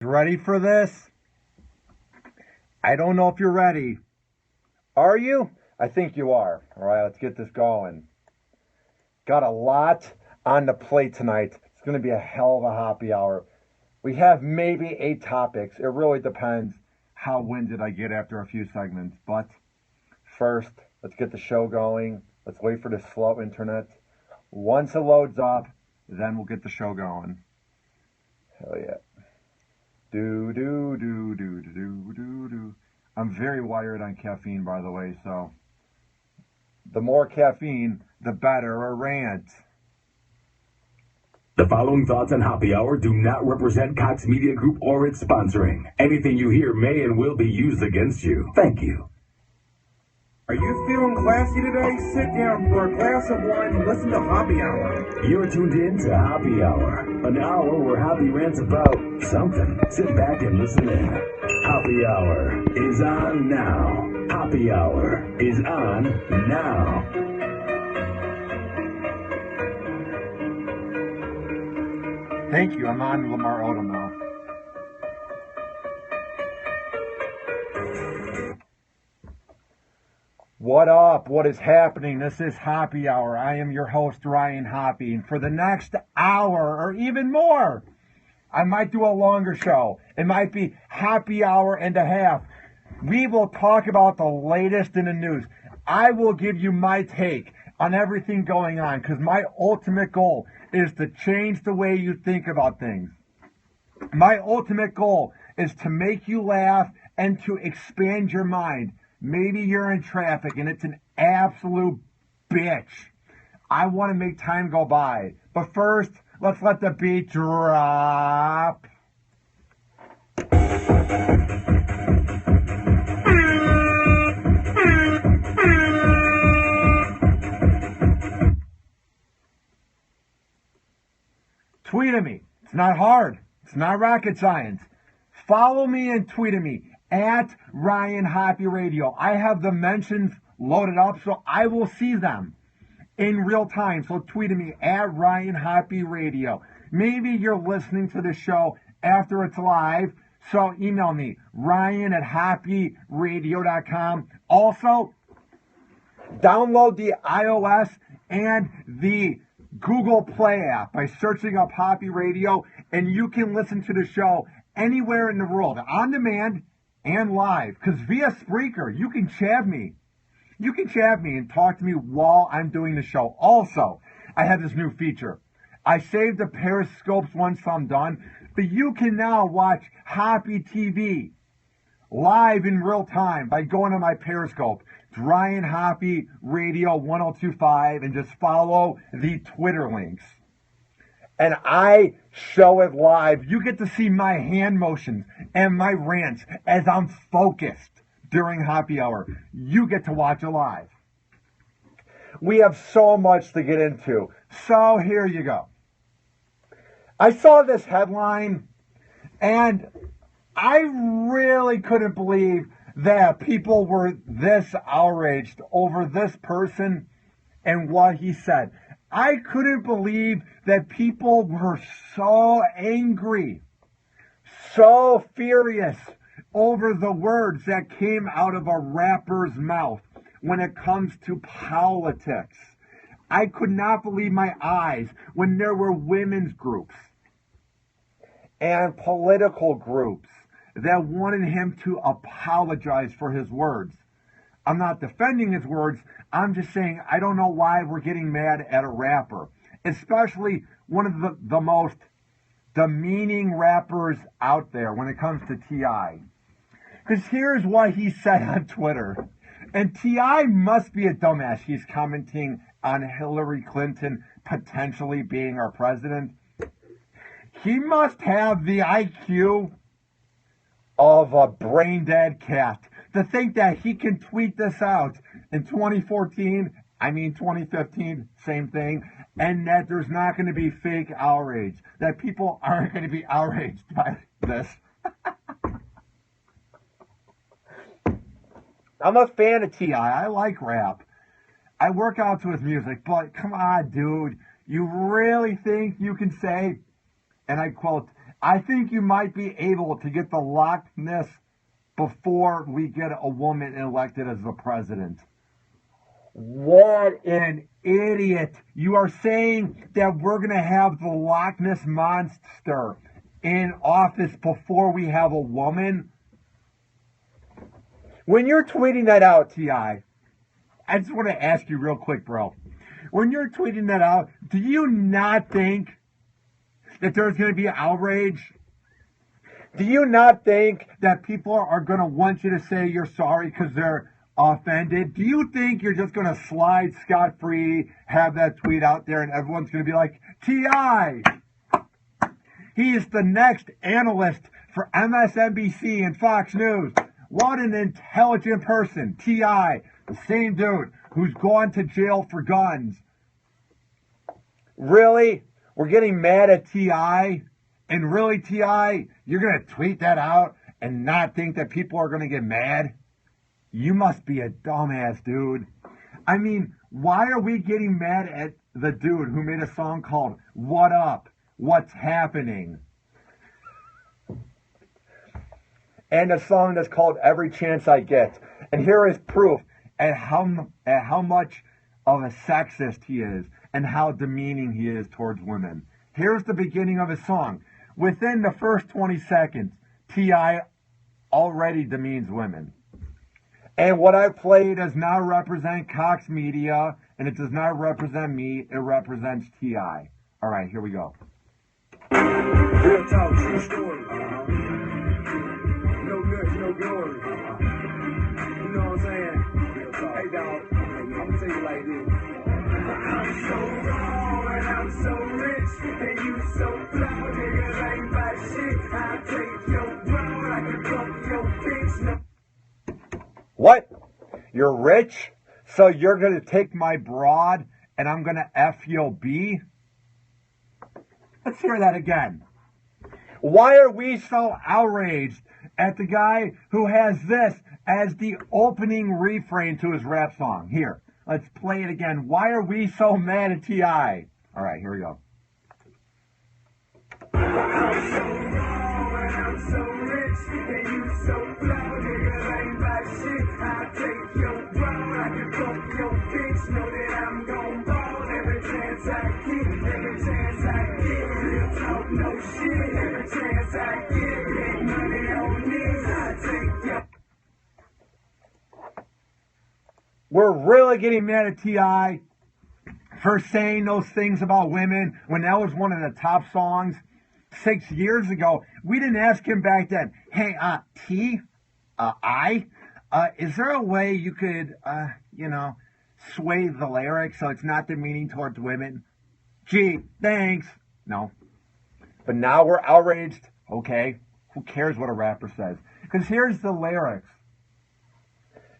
Ready for this? I don't know if you're ready. Are you? I think you are. All right, let's get this going. Got a lot on the plate tonight. It's going to be a hell of a happy hour. We have maybe 8 topics. It really depends how winded I get after a few segments. But first, let's get the show going. Let's wait for the slow internet. Once it loads up, then we'll get the show going. Hell yeah. Do do do do do do do do. I'm very wired on caffeine, by the way, so the more caffeine, the better a rant. The following thoughts on Hoppe Hour do not represent Cox Media Group or its sponsoring. Anything you hear may and will be used against you. Thank you. Are you feeling classy today? Sit down for a glass of wine and listen to Hoppe Hour. You're tuned in to Hoppe Hour, an hour where Hoppe rants about something. Sit back and listen in. Hoppe Hour is on now. Hoppe Hour is on now. Thank you. I'm on Lamar Odom now. What up? What is happening? This is Hoppe Hour. I am your host, Ryan Hoppe. And for the next hour or even more, I might do a longer show. It might be Hoppe Hour and a half. We will talk about the latest in the news. I will give you my take on everything going on because my ultimate goal is to change the way you think about things. My ultimate goal is to make you laugh and to expand your mind. Maybe you're in traffic and it's an absolute bitch. I want to make time go by. But first, let's let the beat drop. Tweet at me. It's not hard. It's not rocket science. Follow me and tweet at me at Ryan Hoppe Radio. I have the mentions loaded up, so I will see them in real time. So tweet at me at Ryan Hoppe Radio. Maybe you're listening to the show after it's live, so email me, Ryan at hopperadio.com. Also, download the iOS and the Google Play app by searching up Hoppe Radio, and you can listen to the show anywhere in the world, on demand and live. Because via Spreaker, you can chat me. You can chat me and talk to me while I'm doing the show. Also, I have this new feature. I saved the Periscopes once I'm done, but you can now watch Hoppe TV live in real time by going to my Periscope. It's Ryan Hoppe Radio 1025 and just follow the Twitter links. And I show it live. You get to see my hand motions and my rants as I'm focused during Hoppe Hour. You get to watch it live. We have so much to get into. So here you go. I saw this headline and I really couldn't believe that people were this outraged over this person and what he said. I couldn't believe that people were so angry, so furious over the words that came out of a rapper's mouth when it comes to politics. I could not believe my eyes when there were women's groups and political groups that wanted him to apologize for his words. I'm not defending his words. I'm just saying I don't know why we're getting mad at a rapper, especially one of the most demeaning rappers out there when it comes to T.I. Because here's what he said on Twitter. And T.I. must be a dumbass. He's commenting on Hilary Clinton potentially being our president. He must have the IQ of a brain-dead cat to think that he can tweet this out in 2014, 2015, same thing, and that there's not going to be fake outrage, that people aren't going to be outraged by this. I'm a fan of T.I. I like rap. I work out to his music, but come on, dude. You really think you can say, and I quote, I think you might be able to get the lockness before we get a woman elected as the president. What an idiot. You are saying that we're going to have the Loch Ness Monster in office before we have a woman? When you're tweeting that out, T.I., I just want to ask you real quick, bro. When you're tweeting that out, do you not think that there's going to be outrage? Do you not think that people are going to want you to say you're sorry because they're offended? Do you think you're just going to slide scot-free, have that tweet out there, and everyone's going to be like, T.I., he is the next analyst for MSNBC and Fox News. What an intelligent person. T.I., the same dude who's gone to jail for guns. Really? We're getting mad at T.I.? And really, T.I., you're going to tweet that out and not think that people are going to get mad? You must be a dumbass, dude. I mean, why are we getting mad at the dude who made a song called What Up? What's Happening? And a song that's called Every Chance I Get. And here is proof at how much of a sexist he is and how demeaning he is towards women. Here's the beginning of his song. Within the first 20 seconds, T.I. already demeans women. And what I play does not represent Cox Media, and it does not represent me. It represents T.I. All right, here we go. Real talk, true story. No goods, no glory. You know what I'm saying? Real talk. Hey, dog, I'm gonna tell you like this. I'm so wrong and I'm so rich, and you so proud, niggas ain't about shit. I take your brown, I can fuck your bitch. No. What? You're rich? So you're going to take my broad and I'm going to F your B? Let's hear that again. Why are we so outraged at the guy who has this as the opening refrain to his rap song? Here, let's play it again. Why are we so mad at T.I.? All right, here we go. I'm so wrong and I'm so rich, and you so proud, niggas ain't about shit. I take your brown, I can fuck your bitch. Know that I'm gon' ball every chance I get, every chance I get. Real talk, no shit, every chance I get. Big money on this, I take your. We're really getting mad at T.I. for saying those things about women when that was one of the top songs 6 years ago. We didn't ask him back then, hey, is there a way you could, sway the lyrics so it's not demeaning towards women? Gee, thanks. No. But now we're outraged. Okay, who cares what a rapper says? Because here's the lyrics.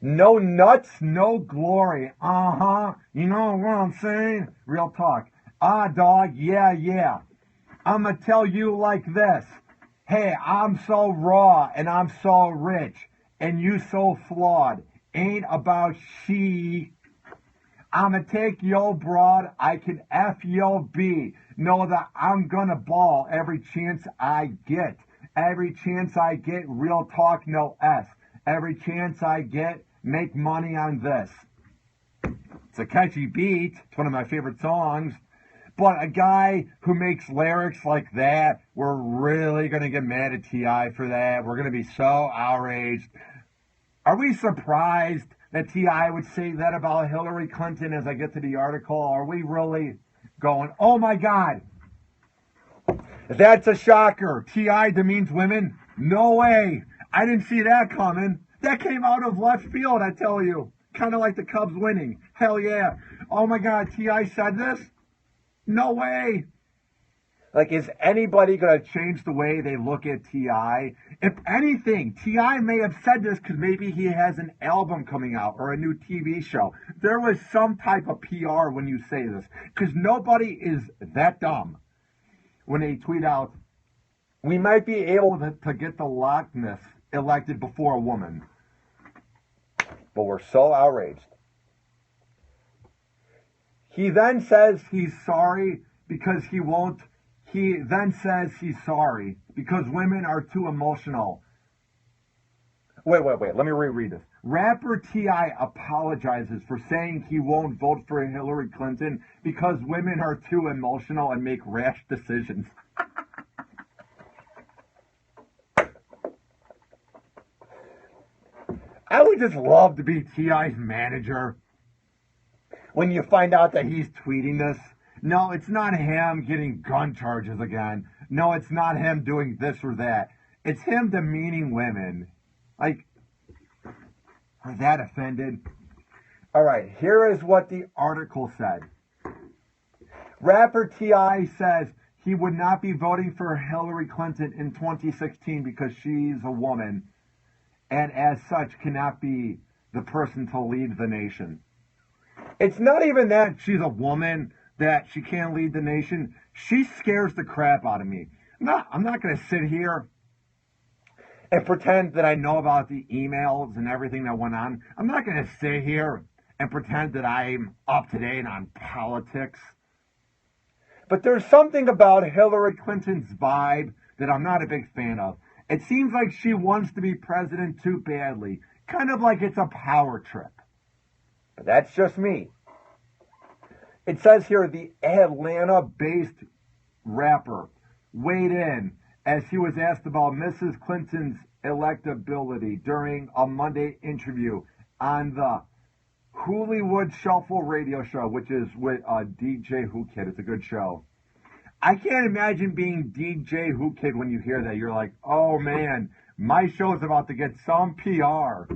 No nuts, no glory. You know what I'm saying? Real talk. Dog, yeah. I'ma tell you like this. Hey, I'm so raw and I'm so rich and you so flawed. Ain't about she. I'ma take your broad, I can F your B. Know that I'm gonna ball every chance I get. Every chance I get, real talk, no S. Every chance I get, make money on this. It's a catchy beat. It's one of my favorite songs. But a guy who makes lyrics like that, we're really going to get mad at T.I. for that. We're going to be so outraged. Are we surprised that T.I. would say that about Hilary Clinton as I get to the article? Are we really going, oh my God, that's a shocker. T.I. demeans women? No way. I didn't see that coming. That came out of left field, I tell you. Kind of like the Cubs winning. Hell yeah. Oh my God, T.I. said this? No way. Like, is anybody going to change the way they look at T.I.? If anything, T.I. may have said this because maybe he has an album coming out or a new TV show. There was some type of PR when you say this. Because nobody is that dumb when they tweet out, we might be able to get the Loch Ness elected before a woman. But we're so outraged. He then says he's sorry because he won't he then says he's sorry because women are too emotional. Wait, let me reread this. Rapper T.I. apologizes for saying he won't vote for Hilary Clinton because women are too emotional and make rash decisions. I would just love to be T.I.'s manager. When you find out that he's tweeting this, no, it's not him getting gun charges again. No, it's not him doing this or that. It's him demeaning women. Like, are that offended? All right, here is what the article said. Rapper T.I. says he would not be voting for Hilary Clinton in 2016 because she's a woman and as such cannot be the person to lead the nation. It's not even that she's a woman that she can't lead the nation. She scares the crap out of me. I'm not going to sit here and pretend that I know about the emails and everything that went on. I'm not going to sit here and pretend that I'm up to date on politics. But there's something about Hillary Clinton's vibe that I'm not a big fan of. It seems like she wants to be president too badly. Kind of like it's a power trip. But that's just me. It says here the Atlanta-based rapper weighed in as he was asked about Mrs. Clinton's electability during a Monday interview on the Hollywood Shuffle radio show, which is with DJ Who Kid. It's a good show. I can't imagine being DJ Who Kid when you hear that. You're like, oh man, my show's about to get some PR.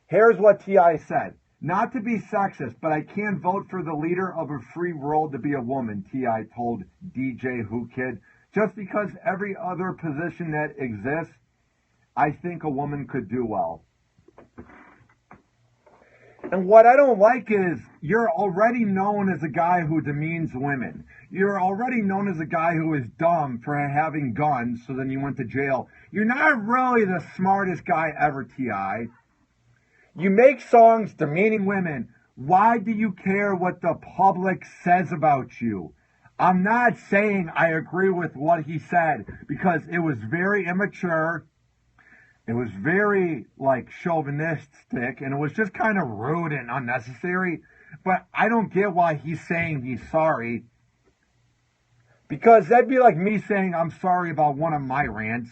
Here's what T.I. said. Not to be sexist, but I can't vote for the leader of a free world to be a woman, T.I. told DJ Who Kid. Just because every other position that exists, I think a woman could do well. And what I don't like is you're already known as a guy who demeans women. You're already known as a guy who is dumb for having guns, so then you went to jail. You're not really the smartest guy ever, T.I. You make songs demeaning women. Why do you care what the public says about you? I'm not saying I agree with what he said because it was very immature. It was very, chauvinistic, and it was just kind of rude and unnecessary. But I don't get why he's saying he's sorry. Because that'd be like me saying I'm sorry about one of my rants.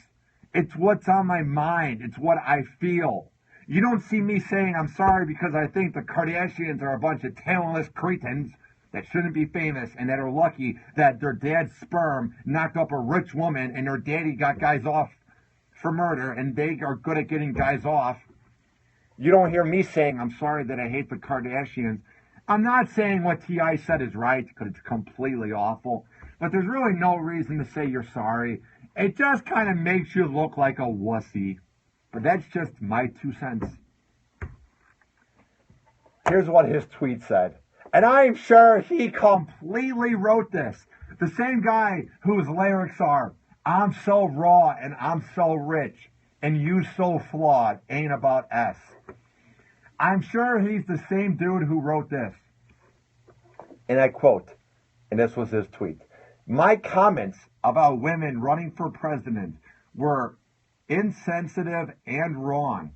It's what's on my mind. It's what I feel. You don't see me saying I'm sorry because I think the Kardashians are a bunch of talentless cretins that shouldn't be famous and that are lucky that their dad's sperm knocked up a rich woman and their daddy got guys off for murder and they are good at getting guys off. You don't hear me saying I'm sorry that I hate the Kardashians. I'm not saying what T.I. said is right because it's completely awful, but there's really no reason to say you're sorry. It just kind of makes you look like a wussy. But that's just my 2 cents. Here's what his tweet said. And I'm sure he completely wrote this. The same guy whose lyrics are, I'm so raw and I'm so rich and you so flawed, ain't about S. I'm sure he's the same dude who wrote this. And I quote, and this was his tweet. My comments about women running for president were insensitive and wrong.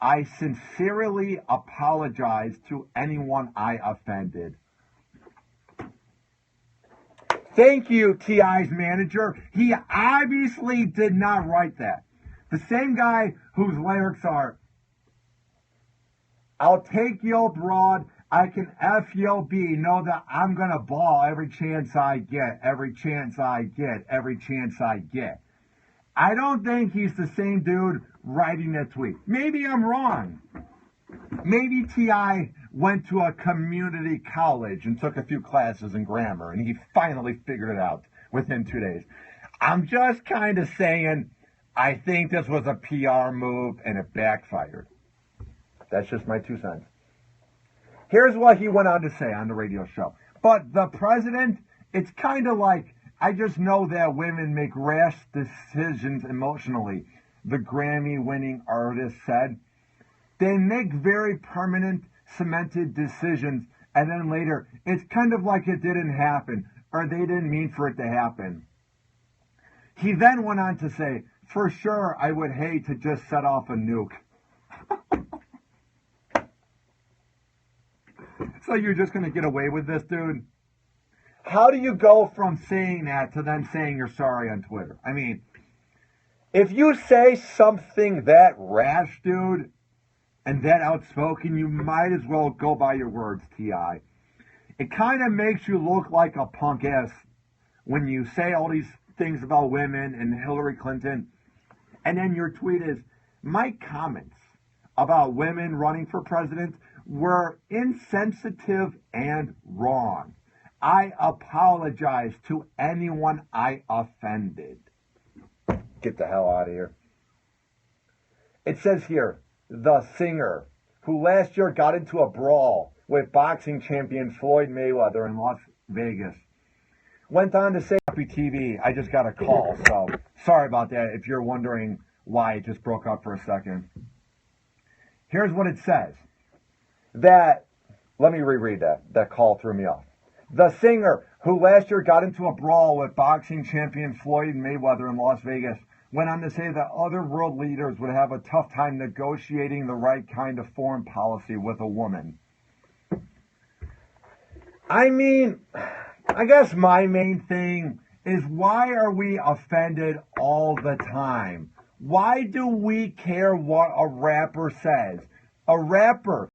I sincerely apologize to anyone I offended. Thank you, T.I.'s manager. He obviously did not write that. The same guy whose lyrics are, I'll take yo broad, I can F yo B, know that I'm gonna ball every chance I get, every chance I get, every chance I get. I don't think he's the same dude writing that tweet. Maybe I'm wrong. Maybe T.I. went to a community college and took a few classes in grammar, and he finally figured it out within 2 days. I'm just kind of saying I think this was a PR move, and it backfired. That's just my 2 cents. Here's what he went on to say on the radio show. But the president, it's kind of like, I just know that women make rash decisions emotionally, the Grammy-winning artist said. They make very permanent, cemented decisions, and then later, it's kind of like it didn't happen. or they didn't mean for it to happen. He then went on to say, for sure, I would hate to just set off a nuke. So you're just going to get away with this, dude? How do you go from saying that to then saying you're sorry on Twitter? I mean, if you say something that rash, dude, and that outspoken, you might as well go by your words, T.I. It kind of makes you look like a punk ass when you say all these things about women and Hilary Clinton, and then your tweet is, my comments about women running for president were insensitive and wrong. I apologize to anyone I offended. Get the hell out of here. It says here, the singer who last year got into a brawl with boxing champion Floyd Mayweather in Las Vegas went on to say, Happy TV, I just got a call, so sorry about that if you're wondering why it just broke up for a second. Here's what it says. Let me reread that. That call threw me off. The singer who last year got into a brawl with boxing champion Floyd Mayweather in Las Vegas went on to say that other world leaders would have a tough time negotiating the right kind of foreign policy with a woman. I mean, I guess my main thing is, why are we offended all the time? Why do we care what a rapper says? A rapper